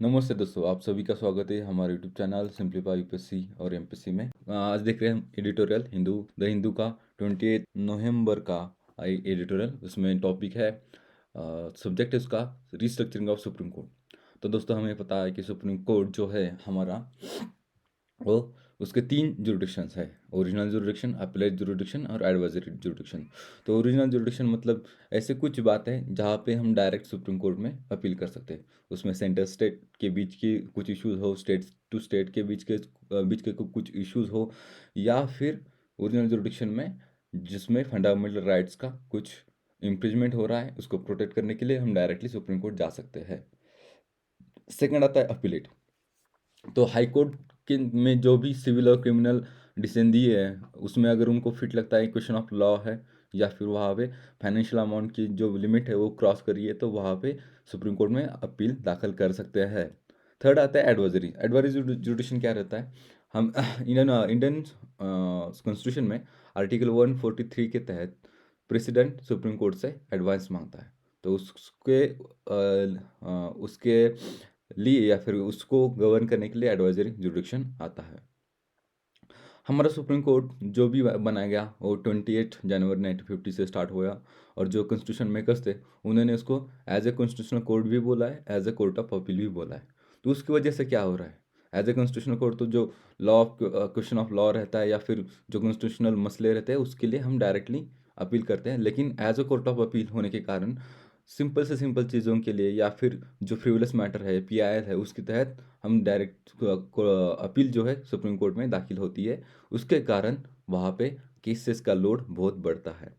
नमस्ते दोस्तों, आप सभी का स्वागत है हमारे यूट्यूब चैनल सिंप्लीफाई यूपीएससी और एमपीएससी में। आज देख रहे हैं हम एडिटोरियल द हिंदू का 28 नवंबर का एडिटोरियल। उसमें टॉपिक है, सब्जेक्ट है उसका रिस्ट्रक्चरिंग ऑफ सुप्रीम कोर्ट। तो दोस्तों, हमें पता है कि सुप्रीम कोर्ट जो है हमारा, वो उसके तीन जुरिडिक्शंस है: ओरिजिनल जुरिडिक्शन, अपीलेट जुरिडिक्शन और एडवाइजरी जुरिडिक्शन। तो ओरिजिनल जुरिडिक्शन मतलब ऐसे कुछ बात है जहाँ पे हम डायरेक्ट सुप्रीम कोर्ट में अपील कर सकते हैं। उसमें सेंटर स्टेट के बीच की कुछ इश्यूज हो, स्टेट टू स्टेट के बीच के कुछ इश्यूज हो, या फिर ओरिजिनल जुरिडिक्शन में जिसमें फंडामेंटल राइट्स का कुछ इम्प्रिजमेंट हो रहा है, उसको प्रोटेक्ट करने के लिए हम डायरेक्टली सुप्रीम कोर्ट जा सकते हैं। सेकंड आता है अपीलेट। तो हाई कोर्ट के में जो भी सिविल और क्रिमिनल डिसीजन दिए हैं, उसमें अगर उनको फिट लगता है क्वेश्चन ऑफ लॉ है, या फिर वहाँ पे फाइनेंशियल अमाउंट की जो लिमिट है वो क्रॉस करी है, तो वहाँ पे सुप्रीम कोर्ट में अपील दाखिल कर सकते हैं। थर्ड आता है एडवाइजरी। एडवाइजरी जुडिशन क्या रहता है? हम इंडियन कॉन्स्टिट्यूशन में आर्टिकल 143 के तहत प्रेसिडेंट सुप्रीम कोर्ट से एडवाइस मांगता है। तो उसके लिए या फिर उसको गवर्न करने के लिए एडवाइजरी जुडिक्शन आता है। हमारा सुप्रीम कोर्ट जो भी बनाया गया वो 28 जनवरी 1950 से स्टार्ट हुआ, और जो कॉन्स्टिट्यूशन मेकर्स थे उन्होंने उसको एज ए कॉन्स्टिट्यूशनल कोर्ट भी बोला है, as a court of appeal भी बोला है। तो उसकी वजह से क्या हो रहा है, एज ए कॉन्स्टिट्यूशनल कोर्ट तो जो law of question of law रहता है या फिर जो कॉन्स्टिट्यूशनल मसले रहते हैं उसके लिए हम डायरेक्टली अपील करते हैं, लेकिन as a court of appeal होने के कारण सिंपल से सिंपल चीज़ों के लिए या फिर जो फ्रिवलेस मैटर है, पीआईएल है, उसके तहत हम डायरेक्ट अपील जो है सुप्रीम कोर्ट में दाखिल होती है। उसके कारण वहाँ पे केसेस का लोड बहुत बढ़ता है।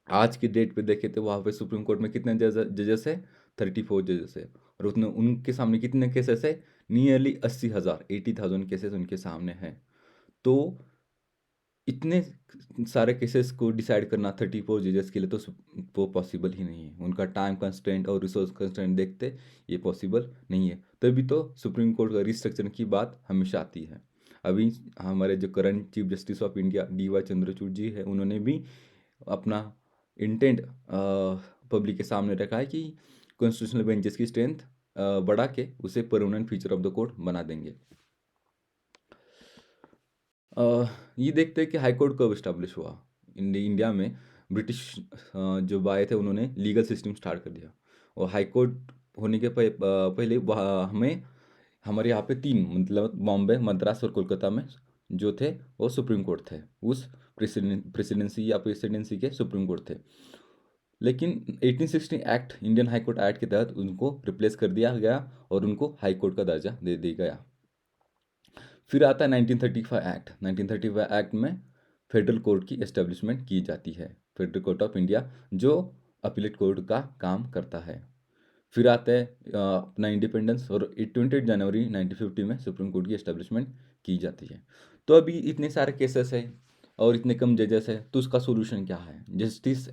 आज की डेट पे देखें तो वहाँ पे सुप्रीम कोर्ट में कितने जजेस है? 34 जजेस है। और उतने उनके सामने कितने केसेस है? नियरली 80,000, 80,000 केसेस उनके सामने हैं। तो इतने सारे केसेस को डिसाइड करना 34 जजेस के लिए तो वो पॉसिबल ही नहीं है। उनका टाइम कंस्ट्रेंट और रिसोर्स कंस्ट्रेंट देखते ये पॉसिबल नहीं है। तभी तो सुप्रीम कोर्ट का रिस्ट्रक्चर की बात हमेशा आती है। अभी हमारे जो current chief justice of India DY Chandrachud ji है, उन्होंने भी अपना इंटेंट पब्लिक के सामने रखा है कि कॉन्स्टिट्यूशनल बेंचेस की स्ट्रेंथ बढ़ा के उसे permanent feature of the court बना देंगे। ये देखते हैं कि हाई कोर्ट कब इस्टेब्लिश हुआ। इंडिया में ब्रिटिश जो आए थे उन्होंने लीगल सिस्टम स्टार्ट कर दिया, और हाई कोर्ट होने के पहले हमें हमारे यहाँ पे तीन, मतलब बॉम्बे, मद्रास और कोलकाता में जो थे वो सुप्रीम कोर्ट थे। उस प्रेसिडेंसी के सुप्रीम कोर्ट थे। लेकिन 1860 act, Indian high court act के तहत उनको रिप्लेस कर दिया गया और उनको हाई कोर्ट का दर्जा दे दिया गया। फिर आता है 1935 एक्ट। 1935 एक्ट में फेडरल कोर्ट की एस्टेब्लिशमेंट की जाती है, फेडरल कोर्ट ऑफ इंडिया, जो अपीलेट कोर्ट का काम करता है। फिर आता है अपना इंडिपेंडेंस, और 28 जनवरी 1950 में सुप्रीम कोर्ट की एस्टेब्लिशमेंट की जाती है। तो अभी इतने सारे केसेस है और इतने कम जजेस है, तो उसका सोल्यूशन क्या है? जस्टिस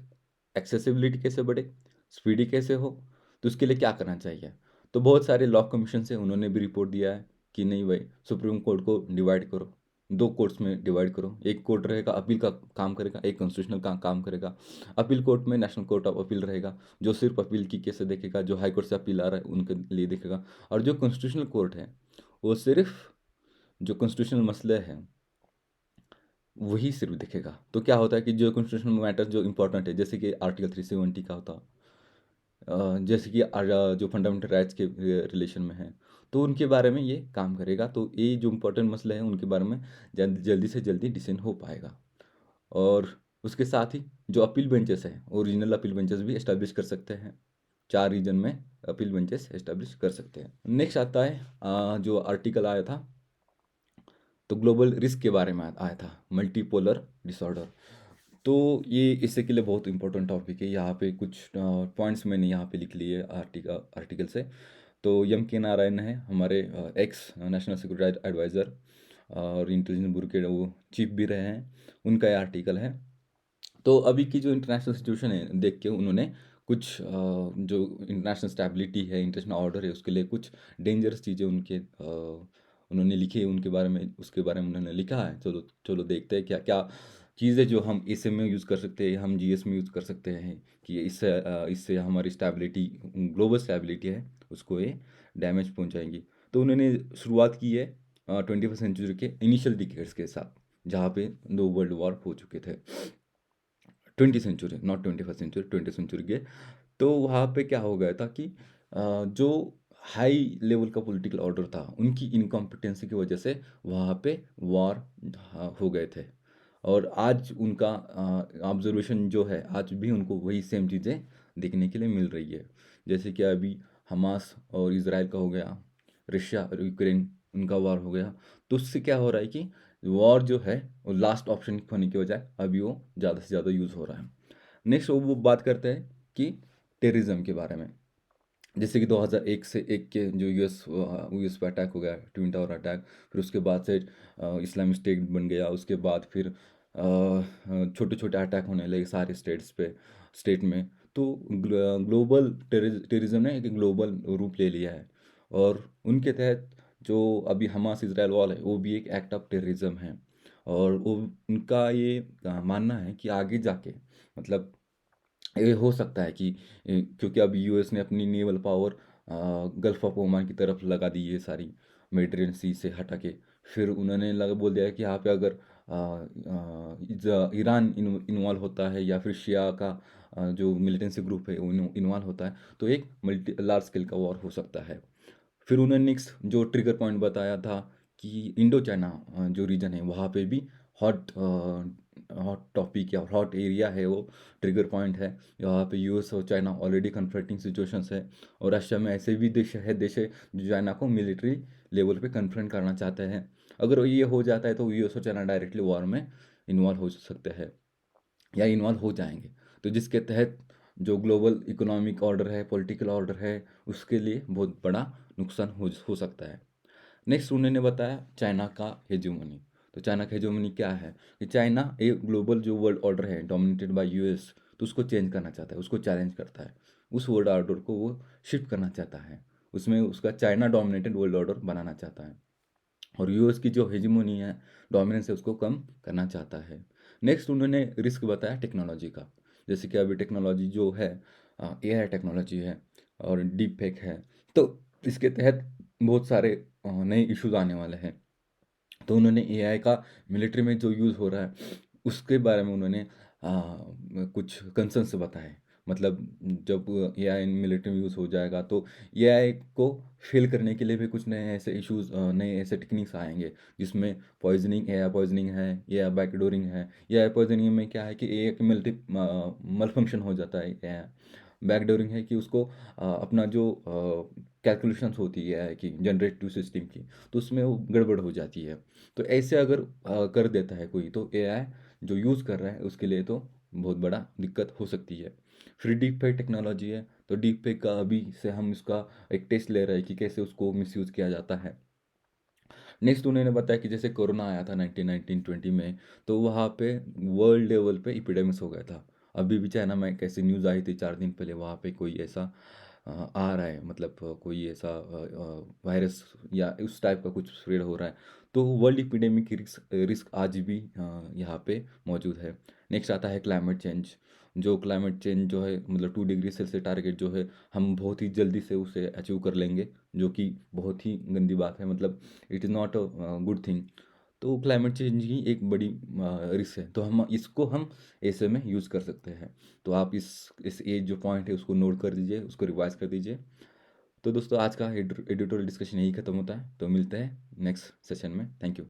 एक्सेसिबिलिटी कैसे बढ़े, स्पीडी कैसे हो, तो उसके लिए क्या करना चाहिए? तो बहुत सारे लॉ कमीशन से उन्होंने भी रिपोर्ट दिया है कि नहीं भाई, सुप्रीम कोर्ट को डिवाइड करो, दो कोर्ट्स में डिवाइड करो। एक कोर्ट रहेगा अपील का काम करेगा, एक कॉन्स्टिट्यूशनल का काम करेगा। अपील कोर्ट में नेशनल कोर्ट ऑफ अपील रहेगा, जो सिर्फ अपील की केसेस देखेगा, जो हाई कोर्ट से अपील आ रहा है उनके लिए देखेगा। और जो कॉन्स्टिट्यूशनल कोर्ट है वो सिर्फ जो कॉन्स्टिट्यूशनल मसले हैं वही सिर्फ देखेगा। तो क्या होता है कि जो कॉन्स्टिट्यूशनल मैटर जो इंपॉर्टेंट है, जैसे कि आर्टिकल 370 का होता, जैसे कि जो फंडामेंटल राइट्स के रिलेशन में है, तो उनके बारे में ये काम करेगा। तो ये जो इम्पोर्टेंट मसले हैं उनके बारे में जल्दी से जल्दी डिसीजन हो पाएगा। और उसके साथ ही जो अपील बेंचेस हैं, ओरिजिनल अपील बेंचेस भी इस्टेब्लिश कर सकते हैं। 4 रीजन में अपील बेंचेस इस्टेब्लिश कर सकते हैं। नेक्स्ट आता है जो आर्टिकल आया था, तो ग्लोबल रिस्क के बारे में आया था, मल्टीपोलर डिसऑर्डर। तो ये इससे के लिए बहुत इंपॉर्टेंट टॉपिक है। यहाँ पे कुछ पॉइंट्स मैंने यहाँ पे लिख लिए आर्टिकल से। तो के नारायण है हमारे एक्स नेशनल सिक्योरिटी एडवाइज़र और इंटेलिजेंस ब्यूरो के वो चीफ भी रहे हैं, उनका ये आर्टिकल है। तो अभी की जो इंटरनेशनल सिचुएशन है देख के उन्होंने कुछ जो इंटरनेशनल स्टेबिलिटी है, इंटरनेशनल ऑर्डर है, उसके लिए कुछ डेंजरस चीज़ें उन्होंने लिखी है उनके बारे में, उसके बारे में उन्होंने लिखा है। चलो चलो देखते हैं क्या क्या चीज़ें जो हम ऐसे में यूज़ कर सकते हैं, हम जीएस में यूज़ कर सकते हैं कि इससे हमारी स्टेबिलिटी, ग्लोबल स्टेबिलिटी है, उसको ये डैमेज पहुंचाएंगी। तो उन्होंने शुरुआत की है 21st सेंचुरी के इनिशियल डिकेड्स के साथ, जहाँ पे 2 वर्ल्ड वॉर हो चुके थे। 20th century, not 21st century, 20th century के। तो वहाँ पे क्या हो गया था कि जो हाई लेवल का पॉलिटिकल ऑर्डर था, उनकी इनकॉम्पिटेंसी की वजह से वहाँ पे वॉर हो गए थे। और आज उनका ऑब्जर्वेशन जो है, आज भी उनको वही सेम चीज़ें देखने के लिए मिल रही है। जैसे कि अभी हमास और इज़राइल का हो गया, रशिया और यूक्रेन, उनका वॉर हो गया। तो उससे क्या हो रहा है कि वॉर जो है वो लास्ट ऑप्शन होने के बजाय अभी वो ज़्यादा से ज़्यादा यूज़ हो रहा है। नेक्स्ट वो बात करते हैं कि टेररिज्म के बारे में। जैसे कि 2001 से एक के जो यूएस पे अटैक हो गया, ट्विन टावर अटैक, फिर उसके बाद से इस्लामिक स्टेट बन गया, उसके बाद फिर छोटे छोटे अटैक होने लगे सारे स्टेट में। तो ग्लोबल टेररिज्म ने एक ग्लोबल रूप ले लिया है। और उनके तहत जो अभी हमास इजराइल वॉर है, वो भी एक एक्ट ऑफ टेररिज्म है। और वो उनका ये मानना है कि आगे जाके, मतलब ये हो सकता है कि क्योंकि अब यूएस ने अपनी naval power gulf of Oman की तरफ लगा दी है सारी, मेडिटेरेनियन सी से हटा के। फिर उन्होंने लगा बोल दिया है कि यहाँ पे अगर ईरान इन्वॉल्व होता है, या फिर शिया का जो मिलिटेंसी ग्रुप है वो इन्वॉल्व होता है, तो एक मल्टी लार्ज स्केल का वॉर हो सकता है। फिर उन्होंने नेक्स्ट जो ट्रिगर पॉइंट बताया था कि इंडो चाइना जो रीजन है, वहाँ पे भी हॉट हॉट टॉपिक या हॉट एरिया है, वो ट्रिगर पॉइंट है। यहाँ पे यूएस और चाइना ऑलरेडी कन्फ्रंटिंग सिचुएशंस है। और रशिया में ऐसे भी देश है जो चाइना को मिलिट्री लेवल पे कन्फ्रंट करना चाहते हैं। अगर ये हो जाता है तो यूएस और चाइना डायरेक्टली वॉर में इन्वॉल्व हो सकते हैं, या इन्वॉल्व हो जाएंगे। तो जिसके तहत जो ग्लोबल इकोनॉमिक ऑर्डर है, पॉलिटिकल ऑर्डर है, उसके लिए बहुत बड़ा नुकसान हो सकता है। नेक्स्ट उन्होंने बताया चाइना का हेजेमनी। तो चाइना का हेजेमनी क्या है कि चाइना एक ग्लोबल जो वर्ल्ड ऑर्डर है डोमिनेटेड बाय यूएस, तो उसको चेंज करना चाहता है, उसको चैलेंज करता है। उस वर्ल्ड ऑर्डर को वो शिफ्ट करना चाहता है, उसमें उसका चाइना डोमिनेटेड वर्ल्ड ऑर्डर बनाना चाहता है। और यूएस की जो हेजिमोनी है, डोमिनेंस है, उसको कम करना चाहता है। नेक्स्ट उन्होंने रिस्क बताया टेक्नोलॉजी का। जैसे कि अभी टेक्नोलॉजी जो है, एआई टेक्नोलॉजी है और डीप फेक है। तो इसके तहत बहुत सारे नए इश्यूज आने वाले हैं। तो उन्होंने एआई का मिलिट्री में जो यूज़ हो रहा है, उसके बारे में उन्होंने कुछ कंसर्न्स बताए। मतलब जब एआई मिलिट्री में यूज़ हो जाएगा, तो एआई को फेल करने के लिए भी कुछ नए ऐसे इश्यूज, नए ऐसे टेक्निक्स आएंगे, जिसमें पॉइजनिंग, एआई पॉइजनिंग है, एआई बैकडोरिंग है। एआई पॉइजनिंग में क्या है कि एआई की मल्टी फंक्शन हो जाता है एआई। बैकडोरिंग है कि उसको अपना जो कैलकुलेशंस होती है एआई की जनरेटिव सिस्टम की, तो उसमें वो गड़बड़ हो जाती है। तो ऐसे अगर कर देता है कोई, तो एआई जो यूज़ कर रहा है उसके लिए तो बहुत बड़ा दिक्कत हो सकती है। फिर डीप फेक टेक्नोलॉजी है। तो डीप फेक का अभी से हम इसका एक टेस्ट ले रहे हैं कि कैसे उसको मिसयूज़ किया जाता है। नेक्स्ट उन्होंने बताया कि जैसे कोरोना आया था 1919-20 में, तो वहाँ पे वर्ल्ड लेवल पे इपिडेमिक्स हो गया था। अभी भी चाइना में कैसी न्यूज़ आई थी 4 दिन पहले, वहाँ पे कोई ऐसा आ रहा है, मतलब कोई ऐसा वायरस या उस टाइप का कुछ स्प्रेड हो रहा है। तो वर्ल्ड इपिडेमिक की रिस्क रिस्क आज भी यहाँ पे मौजूद है। नेक्स्ट आता है क्लाइमेट चेंज। जो क्लाइमेट चेंज जो है, मतलब 2 डिग्री सेल्सियस टारगेट जो है, हम बहुत ही जल्दी से उसे अचीव कर लेंगे, जो कि बहुत ही गंदी बात है। मतलब it is not a good thing. तो क्लाइमेट चेंज ही एक बड़ी रिस्क है, तो हम ऐसे में यूज़ कर सकते हैं। तो आप इस एज जो पॉइंट है उसको नोट कर दीजिए, उसको रिवाइज कर दीजिए। तो दोस्तों, आज का एडिटोरियल डिस्कशन यही खत्म होता है। तो मिलते हैं नेक्स्ट सेशन में। Thank you.